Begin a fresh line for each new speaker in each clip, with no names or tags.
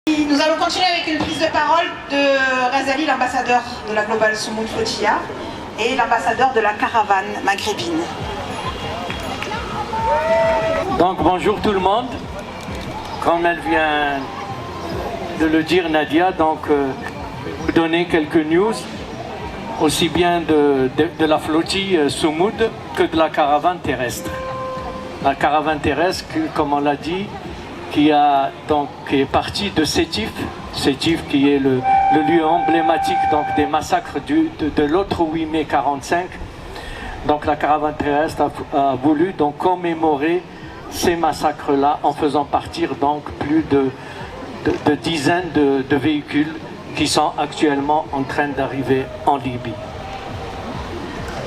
Nous allons continuer avec une prise de parole de Razali, l'ambassadeur de la Global Soumoud Flotilla et l'ambassadeur de la caravane maghrébine.
Donc bonjour tout le monde. Comme elle vient de le dire Nadia, donc vous donner quelques news aussi bien de la flottille Soumoud que de la caravane terrestre. La caravane terrestre, comme on l'a dit, qui est parti de Sétif qui est le lieu emblématique donc, des massacres de l'autre 8 mai 45. Donc la caravane terrestre a voulu donc commémorer ces massacres-là en faisant partir donc plus de dizaines de véhicules qui sont actuellement en train d'arriver en Libye.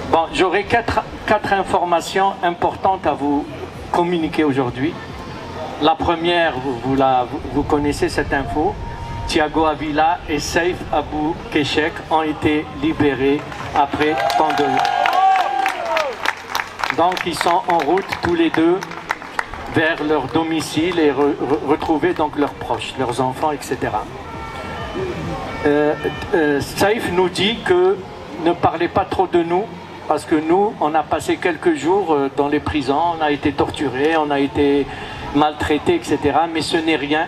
Bon, j'aurai quatre informations importantes à vous communiquer aujourd'hui. La première, vous connaissez cette info, Thiago Avila et Saif Abou Keshek ont été libérés après tant de... Donc ils sont en route tous les deux vers leur domicile et retrouver donc leurs proches, leurs enfants, etc. Saif nous dit que ne parlez pas trop de nous, parce que nous, on a passé quelques jours dans les prisons, on a été torturés, on a été maltraités, etc. Mais ce n'est rien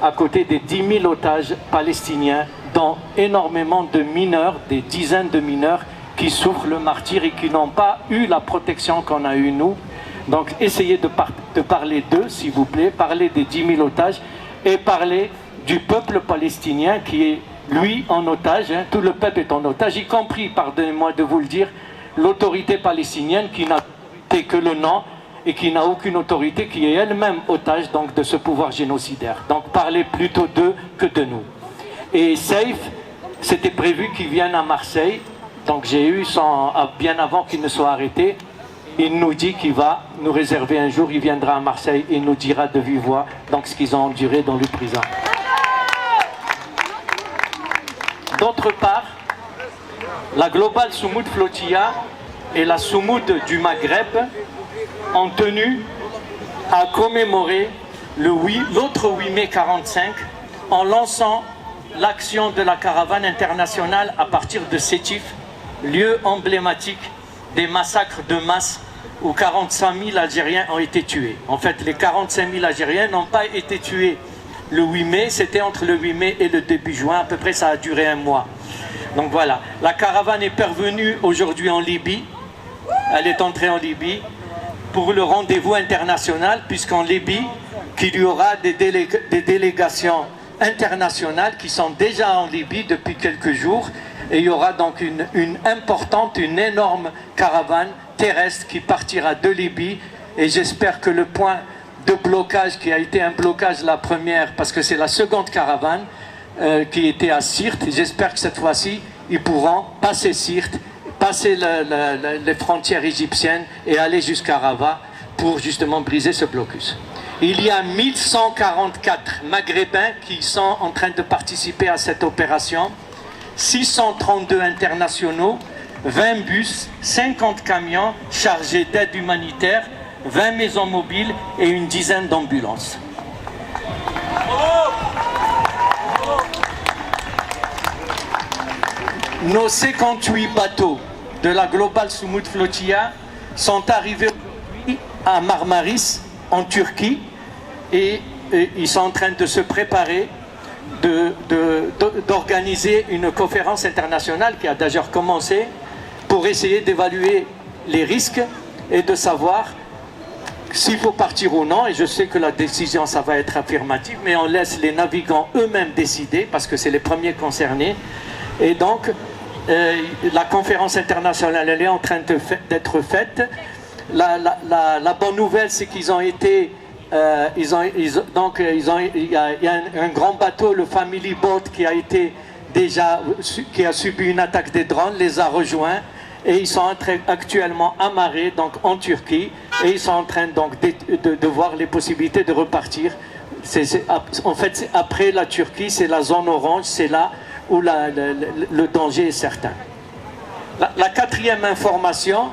à côté des 10 000 otages palestiniens, dont énormément de mineurs, des dizaines de mineurs qui souffrent le martyre et qui n'ont pas eu la protection qu'on a eue nous. Donc essayez de parler d'eux, s'il vous plaît, parler des 10 000 otages et parler du peuple palestinien qui est, lui, en otage. Hein. Tout le peuple est en otage, y compris, pardonnez-moi de vous le dire, l'autorité palestinienne qui n'a été que le nom et qui n'a aucune autorité, qui est elle-même otage donc, de ce pouvoir génocidaire. Donc parlez plutôt d'eux que de nous. Et Saif, c'était prévu qu'il vienne à Marseille, donc j'ai eu bien avant qu'il ne soit arrêté, il nous dit qu'il va nous réserver un jour, il viendra à Marseille et il nous dira de vive voix donc, ce qu'ils ont enduré dans le prison. D'autre part, la Global Soumoud Flotilla et la Soumoud du Maghreb ont tenu à commémorer l'autre 8 mai 45 en lançant l'action de la caravane internationale à partir de Sétif, lieu emblématique des massacres de masse où 45 000 Algériens ont été tués. En fait, les 45 000 Algériens n'ont pas été tués le 8 mai, c'était entre le 8 mai et le début juin, à peu près ça a duré un mois. Donc voilà, la caravane est parvenue aujourd'hui en Libye, elle est entrée en Libye pour le rendez-vous international, puisqu'en Libye, qu'il y aura des délégations internationales qui sont déjà en Libye depuis quelques jours, et il y aura donc une énorme caravane terrestre qui partira de Libye, et j'espère que le point de blocage qui a été un blocage la première, parce que c'est la seconde caravane qui était à Sirte, j'espère que cette fois-ci ils pourront passer Sirte, passer les frontières égyptiennes et aller jusqu'à Rafah pour justement briser ce blocus. Il y a 1144 Maghrébins qui sont en train de participer à cette opération, 632 internationaux, 20 bus, 50 camions chargés d'aide humanitaire, 20 maisons mobiles et une dizaine d'ambulances. Nos 58 bateaux de la Global Soumoud Flotilla sont arrivés aujourd'hui à Marmaris, en Turquie, et ils sont en train de se préparer d'organiser une conférence internationale qui a d'ailleurs commencé pour essayer d'évaluer les risques et de savoir s'il faut partir ou non. Et je sais que la décision, ça va être affirmative, mais on laisse les navigants eux-mêmes décider parce que c'est les premiers concernés. Et donc, la conférence internationale, elle est en train d'être faite. La bonne nouvelle, c'est qu'ils ont été... il y a un grand bateau, le Family Boat, qui a subi une attaque des drones, les a rejoints. Et ils sont actuellement amarrés donc, en Turquie. Et ils sont en train donc, de voir les possibilités de repartir. En fait, après la Turquie, c'est la zone orange, c'est là où le danger est certain. La quatrième information,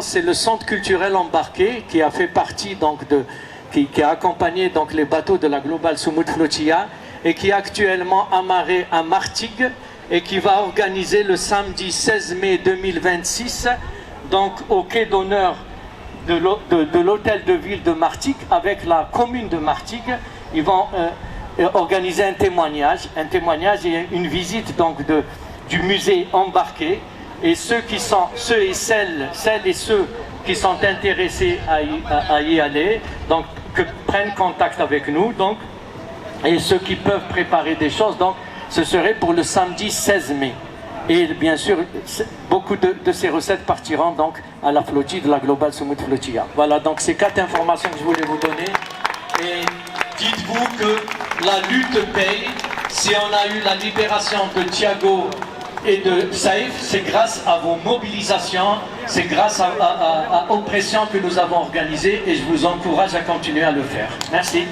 c'est le centre culturel embarqué qui a fait partie donc, qui a accompagné donc les bateaux de la Global Sumut Flotilla et qui est actuellement amarré à Martigues et qui va organiser le samedi 16 mai 2026 donc au quai d'honneur de l'hôtel de ville de Martigues avec la commune de Martigues. Ils vont organiser un témoignage et une visite donc du musée embarqué, et ceux et celles et ceux qui sont intéressés à y aller donc que prennent contact avec nous donc, et ceux qui peuvent préparer des choses donc ce serait pour le samedi 16 mai. Et bien sûr, beaucoup de ces recettes partiront donc à la flottille de la Global Sumut Flotilla. Voilà, donc ces 4 informations que je voulais vous donner. Et dites-vous que la lutte paye. Si on a eu la libération de Thiago et de Saïf, c'est grâce à vos mobilisations, c'est grâce aux pressions que nous avons organisées, et je vous encourage à continuer à le faire. Merci.